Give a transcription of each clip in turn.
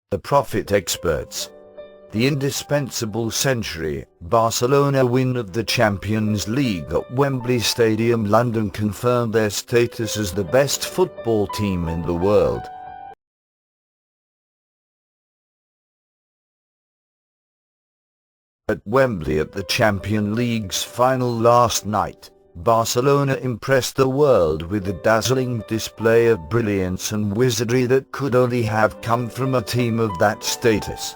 The Profit Experts. The indispensable century, Barcelona win of the Champions League at Wembley Stadium, London confirmed their status as the best football team in the world. At Wembley at the Champions League's final last night, Barcelona impressed the world with a dazzling display of brilliance and wizardry that could only have come from a team of that status.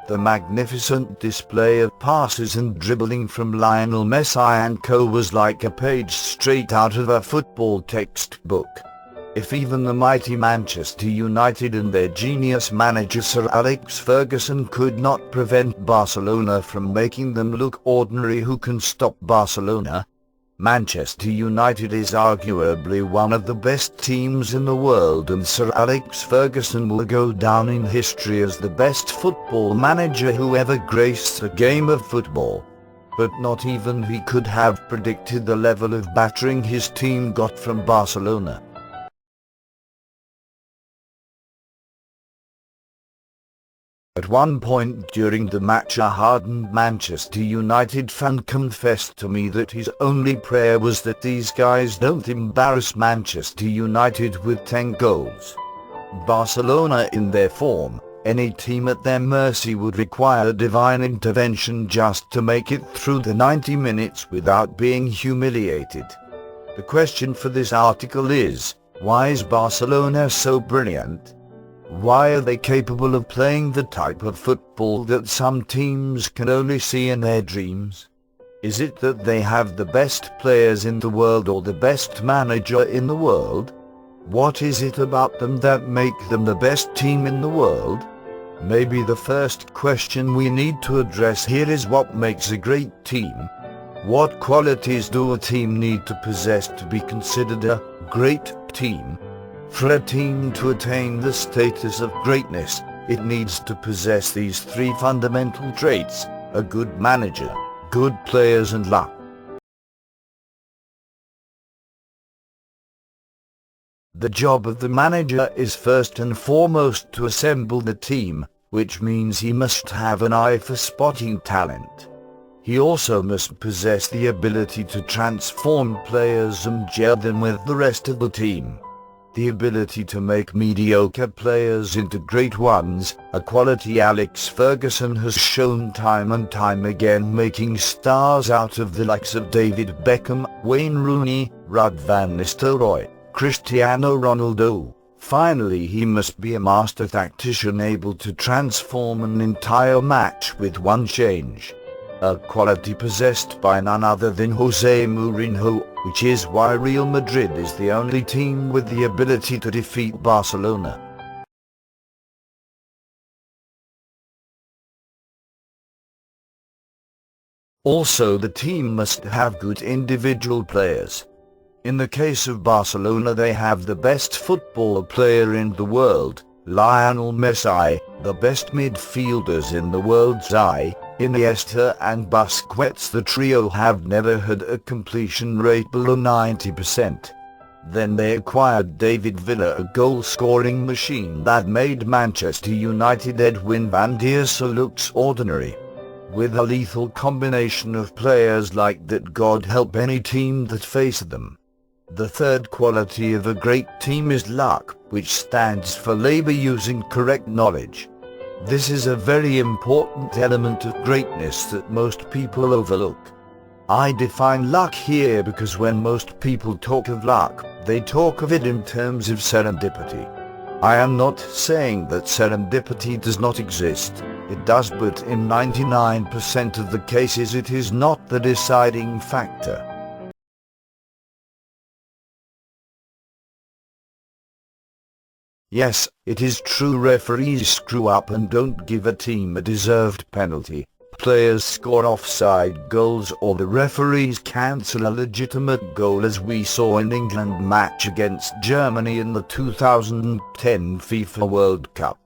The magnificent display of passes and dribbling from Lionel Messi and co was like a page straight out of a football textbook. If even the mighty Manchester United and their genius manager Sir Alex Ferguson could not prevent Barcelona from making them look ordinary, who can stop Barcelona? Manchester United is arguably one of the best teams in the world, and Sir Alex Ferguson will go down in history as the best football manager who ever graced the game of football. But not even he could have predicted the level of battering his team got from Barcelona. At one point during the match, a hardened Manchester United fan confessed to me that his only prayer was that these guys don't embarrass Manchester United with 10 goals. Barcelona in their form, any team at their mercy would require divine intervention just to make it through the 90 minutes without being humiliated. The question for this article is, why is Barcelona so brilliant? Why are they capable of playing the type of football that some teams can only see in their dreams? Is it that they have the best players in the world or the best manager in the world? What is it about them that make them the best team in the world? Maybe the first question we need to address here is, what makes a great team? What qualities do a team need to possess to be considered a great team? For a team to attain the status of greatness, it needs to possess these three fundamental traits: a good manager, good players, and luck. The job of the manager is first and foremost to assemble the team, which means he must have an eye for spotting talent. He also must possess the ability to transform players and gel them with the rest of the team. The ability to make mediocre players into great ones, a quality Alex Ferguson has shown time and time again, making stars out of the likes of David Beckham, Wayne Rooney, Ruud van Nistelrooy, Cristiano Ronaldo. Finally, he must be a master tactician, able to transform an entire match with one change. A quality possessed by none other than Jose Mourinho, which is why Real Madrid is the only team with the ability to defeat Barcelona. Also, the team must have good individual players. In the case of Barcelona, they have the best football player in the world, Lionel Messi, the best midfielders in the world's eye, Iniesta and Busquets. The trio have never had a completion rate below 90%. Then they acquired David Villa, a goal-scoring machine that made Manchester United Edwin van der Sar looks ordinary. With a lethal combination of players like that, God help any team that faces them. The third quality of a great team is luck, which stands for labor using correct knowledge. This is a very important element of greatness that most people overlook. I define luck here because when most people talk of luck, they talk of it in terms of serendipity. I am not saying that serendipity does not exist. It does, but in 99% of the cases it is not the deciding factor. Yes, it is true referees screw up and don't give a team a deserved penalty. Players score offside goals, or the referees cancel a legitimate goal, as we saw in England match against Germany in the 2010 FIFA World Cup.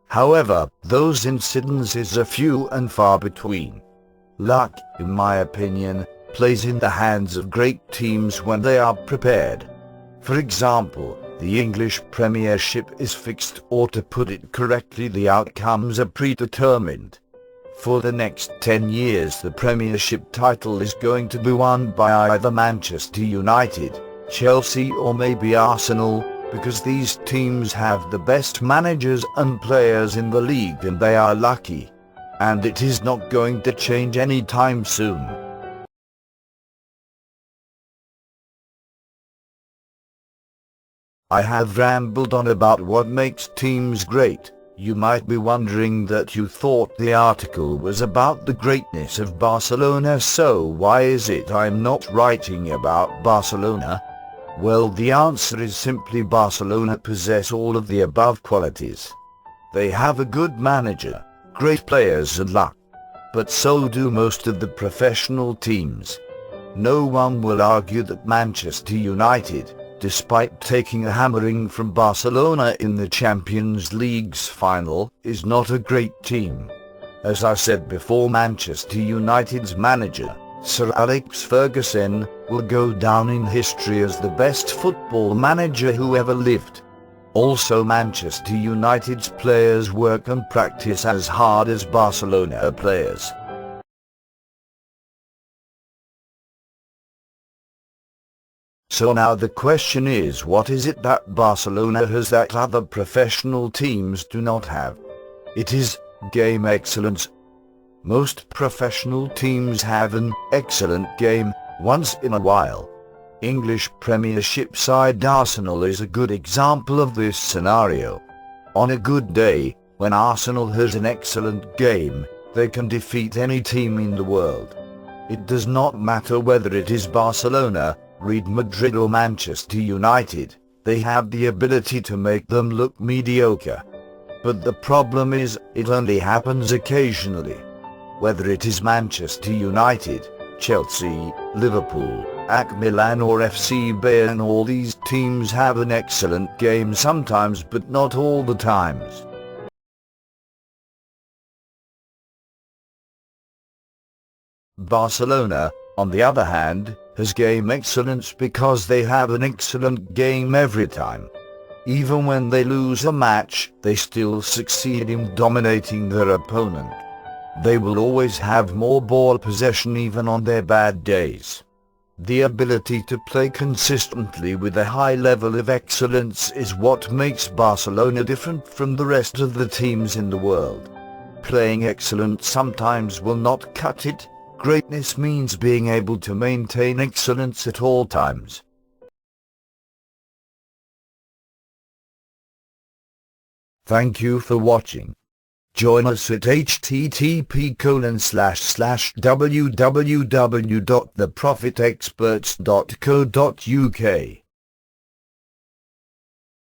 However, those incidences are few and far between. Luck, in my opinion, plays in the hands of great teams when they are prepared. For example, The English Premiership is fixed, or to put it correctly, the outcomes are predetermined. For the next 10 years the Premiership title is going to be won by either Manchester United, Chelsea or maybe Arsenal, because these teams have the best managers and players in the league and they are lucky. And it is not going to change anytime soon. I have rambled on about what makes teams great. You might be wondering that you thought the article was about the greatness of Barcelona, so why is it I'm not writing about Barcelona? Well, the answer is simply Barcelona possess all of the above qualities. They have a good manager, great players and luck. But so do most of the professional teams. No one will argue that Manchester United, despite taking a hammering from Barcelona in the Champions League's final, is not a great team. As I said before, Manchester United's manager, Sir Alex Ferguson, will go down in history as the best football manager who ever lived. Also, Manchester United's players work and practice as hard as Barcelona players. So now the question is, what is it that Barcelona has that other professional teams do not have? It is game excellence. Most professional teams have an excellent game once in a while. English Premiership side Arsenal is a good example of this scenario. On a good day, when Arsenal has an excellent game, they can defeat any team in the world. It does not matter whether it is Barcelona, Real Madrid or Manchester United, they have the ability to make them look mediocre. But the problem is, it only happens occasionally. Whether it is Manchester United, Chelsea, Liverpool, AC Milan or FC Bayern, all these teams have an excellent game sometimes but not all the times. Barcelona, on the other hand, has game excellence because they have an excellent game every time. Even when they lose a match, they still succeed in dominating their opponent. They will always have more ball possession even on their bad days. The ability to play consistently with a high level of excellence is what makes Barcelona different from the rest of the teams in the world. Playing excellent sometimes will not cut it. Greatness means being able to maintain excellence at all times. Thank you for watching. Join us at http://www.theprophetexperts.co.uk.